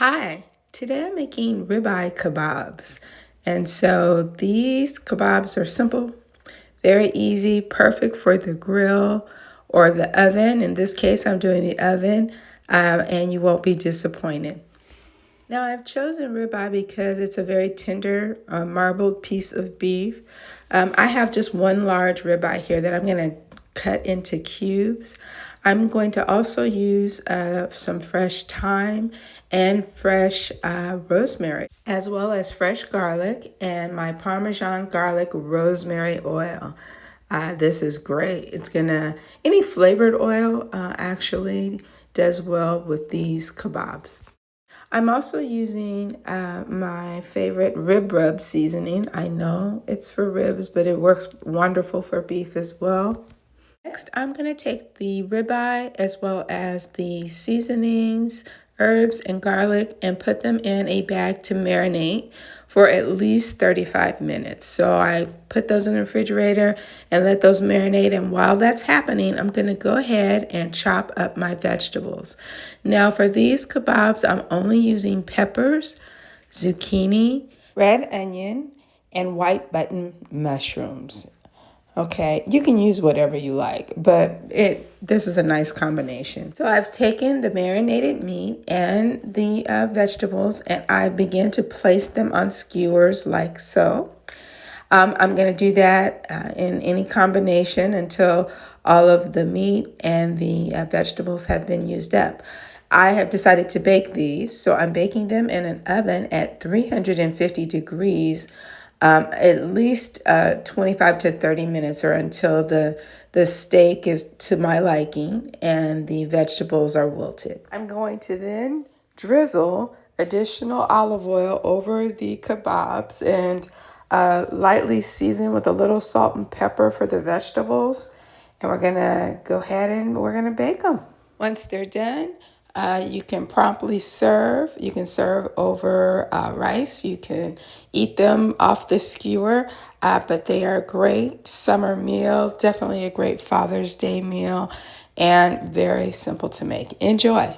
Hi, today I'm making ribeye kebabs. And so these kebabs are simple, very easy, perfect for the grill or the oven. In this case, I'm doing the oven, and you won't be disappointed. Now, I've chosen ribeye because it's a very tender, marbled piece of beef. I have just one large ribeye here that I'm going to cut into cubes. I'm going to also use some fresh thyme and fresh rosemary, as well as fresh garlic and my Parmesan garlic rosemary oil. This is great. Any flavored oil actually does well with these kebabs. I'm also using my favorite rib rub seasoning. I know it's for ribs, but it works wonderful for beef as well. Next, I'm going to take the ribeye as well as the seasonings, herbs, and garlic and put them in a bag to marinate for at least 35 minutes. So I put those in the refrigerator and let those marinate. And while that's happening, I'm going to go ahead and chop up my vegetables. Now for these kebabs, I'm only using peppers, zucchini, red onion, and white button mushrooms. Okay, you can use whatever you like, but this is a nice combination. So I've taken the marinated meat and the vegetables, and I begin to place them on skewers like so. I'm going to do that in any combination until all of the meat and the vegetables have been used up. I have decided to bake these, so I'm baking them in an oven at 350 degrees at least 25 to 30 minutes, or until the steak is to my liking and the vegetables are wilted. I'm going to then drizzle additional olive oil over the kebabs and lightly season with a little salt and pepper for the vegetables. And we're going to go ahead and we're going to bake them. Once they're done, you can promptly serve. You can serve over rice. You can eat them off the skewer, but they are a great summer meal, definitely a great Father's Day meal, and very simple to make. Enjoy.